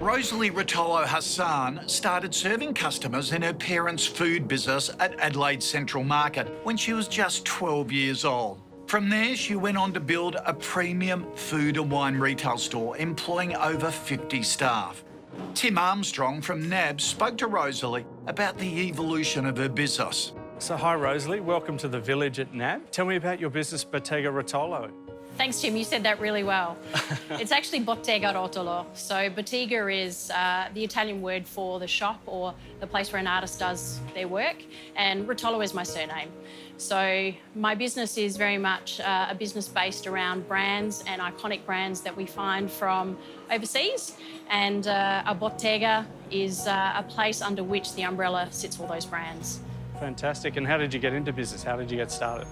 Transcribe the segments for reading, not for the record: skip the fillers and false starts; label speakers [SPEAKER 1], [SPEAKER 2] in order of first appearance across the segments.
[SPEAKER 1] Rosalie Rotolo-Hassan started serving customers in her parents' food business at Adelaide Central Market when she was just 12 years old. From there, she went on to build a premium food and wine retail store, employing over 50 staff. Tim Armstrong from NAB spoke to Rosalie about the evolution of her business.
[SPEAKER 2] So hi Rosalie, welcome to the village at NAB. Tell me about your business, Bottega Rotolo.
[SPEAKER 3] Thanks, Tim. You said that really well. It's actually Bottega Rotolo. So Bottega is the Italian word for the shop or the place where an artist does their work, and Rotolo is my surname. So my business is very much a business based around brands and iconic brands that we find from overseas, and a Bottega is a place under which the umbrella sits all those brands.
[SPEAKER 2] Fantastic. And how did you get into business? How did you get started?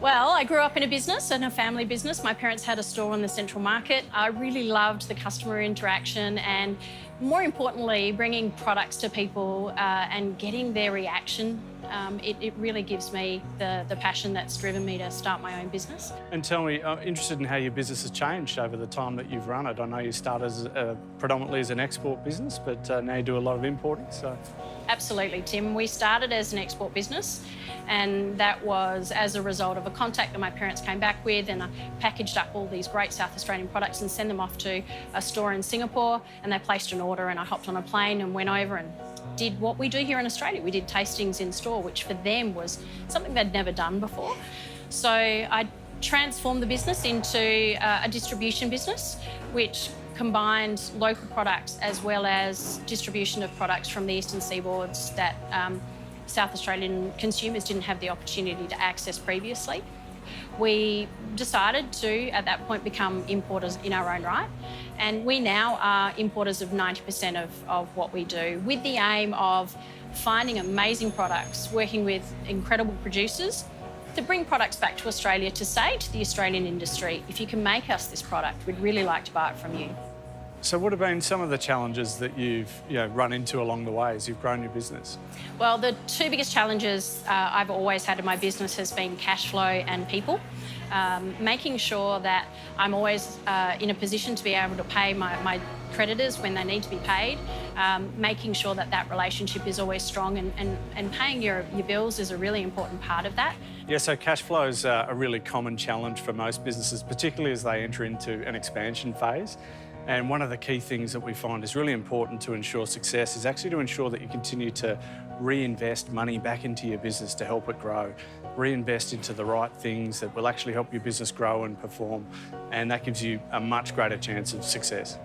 [SPEAKER 3] Well, I grew up in a business, in a family business. My parents had a store in the Central Market. I really loved the customer interaction and, more importantly, bringing products to people and getting their reaction. It really gives me the passion that's driven me to start my own business.
[SPEAKER 2] And tell me, I'm interested in how your business has changed over the time that you've run it. I know you started as predominantly as an export business, but now you do a lot of importing, so...
[SPEAKER 3] Absolutely, Tim. We started as an export business, and that was as a result of a contact that my parents came back with, and I packaged up all these great South Australian products and sent them off to a store in Singapore, and they placed an order, and I hopped on a plane and went over and did what we do here in Australia. We did tastings in store, which for them was something they'd never done before. So I transformed the business into a distribution business, which combined local products as well as distribution of products from the eastern seaboards that South Australian consumers didn't have the opportunity to access previously. We decided to, at that point, become importers in our own right, and we now are importers of 90% of what we do, with the aim of finding amazing products, working with incredible producers to bring products back to Australia to say to the Australian industry, if you can make us this product, we'd really like to buy it from you.
[SPEAKER 2] So what have been some of the challenges that you've run into along the way as you've grown your business?
[SPEAKER 3] Well, the two biggest challenges I've always had in my business has been cash flow and people. Making sure that I'm always in a position to be able to pay my creditors when they need to be paid, making sure that that relationship is always strong, and paying your bills is a really important part of that.
[SPEAKER 2] Yeah, so cash flow is a really common challenge for most businesses, particularly as they enter into an expansion phase. And one of the key things that we find is really important to ensure success is actually to ensure that you continue to reinvest money back into your business to help it grow. Reinvest into the right things that will actually help your business grow and perform, and that gives you a much greater chance of success.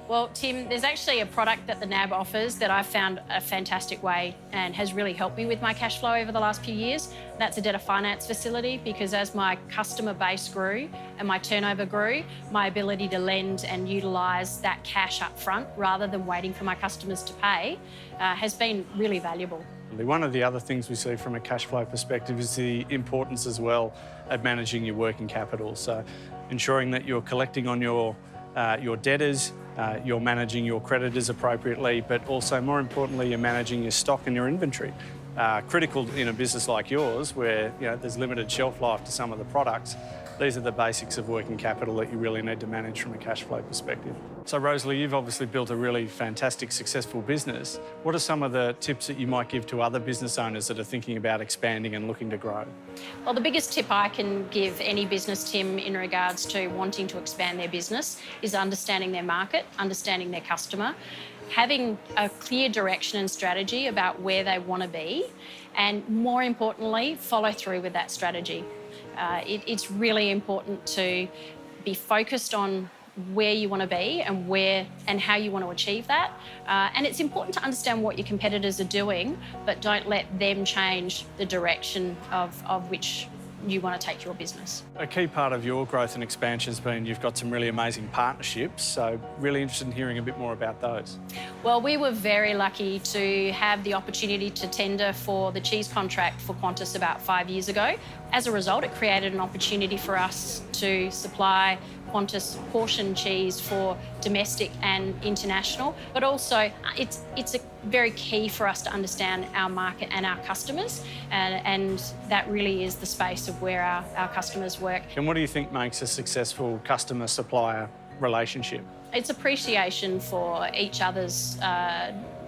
[SPEAKER 3] Well, Tim, there's actually a product that the NAB offers that I've found a fantastic way and has really helped me with my cash flow over the last few years. That's a debtor finance facility, because as my customer base grew and my turnover grew, my ability to lend and utilise that cash up front rather than waiting for my customers to pay has been really valuable.
[SPEAKER 2] One of the other things we see from a cash flow perspective is the importance as well of managing your working capital. So ensuring that you're collecting on your debtors, you're managing your creditors appropriately, but also, more importantly, you're managing your stock and your inventory. Critical in a business like yours, where there's limited shelf life to some of the products. These are the basics of working capital that you really need to manage from a cash flow perspective. So Rosalie, you've obviously built a really fantastic, successful business. What are some of the tips that you might give to other business owners that are thinking about expanding and looking to grow?
[SPEAKER 3] Well, the biggest tip I can give any business, Tim, in regards to wanting to expand their business is understanding their market, understanding their customer, having a clear direction and strategy about where they want to be, and more importantly, follow through with that strategy. It's really important to be focused on where you want to be and how you want to achieve that. And it's important to understand what your competitors are doing, but don't let them change the direction of which you want to take your business.
[SPEAKER 2] A key part of your growth and expansion has been you've got some really amazing partnerships, so really interested in hearing a bit more about those.
[SPEAKER 3] Well, we were very lucky to have the opportunity to tender for the cheese contract for Qantas about 5 years ago. As a result, it created an opportunity for us to supply Qantas portion cheese for domestic and international, but also it's very key for us to understand our market and our customers, and that really is the space of where our customers work.
[SPEAKER 2] And what do you think makes a successful customer-supplier relationship?
[SPEAKER 3] It's appreciation for each other's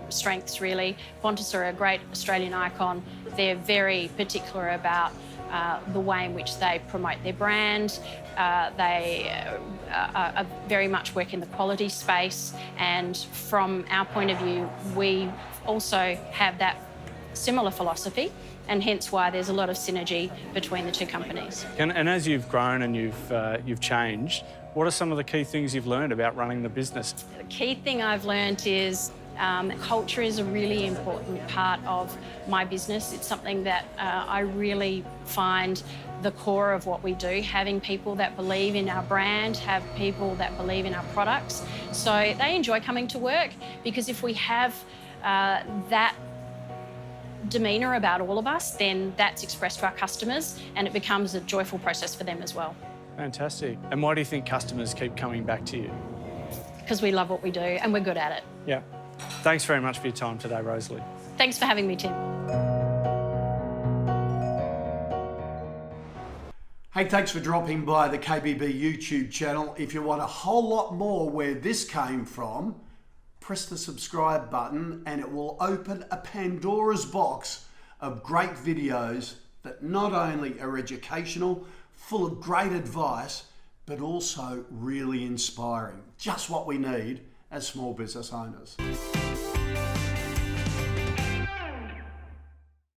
[SPEAKER 3] strengths, really. Qantas are a great Australian icon. They're very particular about the way in which they promote their brand. They are very much work in the quality space, and from our point of view, we also have that similar philosophy, and hence why there's a lot of synergy between the two companies.
[SPEAKER 2] And as you've grown and you've changed, what are some of the key things you've learned about running the business?
[SPEAKER 3] The key thing I've learned is culture is a really important part of my business. It's something that I really find the core of what we do, having people that believe in our brand, have people that believe in our products. So they enjoy coming to work, because if we have that demeanour about all of us, then that's expressed to our customers, and it becomes a joyful process for them as well.
[SPEAKER 2] Fantastic. And why do you think customers keep coming back to you?
[SPEAKER 3] Because we love what we do and we're good at it.
[SPEAKER 2] Yeah. Thanks very much for your time today, Rosalie.
[SPEAKER 3] Thanks for having me, Tim.
[SPEAKER 4] Hey, thanks for dropping by the KBB YouTube channel. If you want a whole lot more where this came from, press the subscribe button and it will open a Pandora's box of great videos that not only are educational, full of great advice, but also really inspiring. Just what we need as small business owners.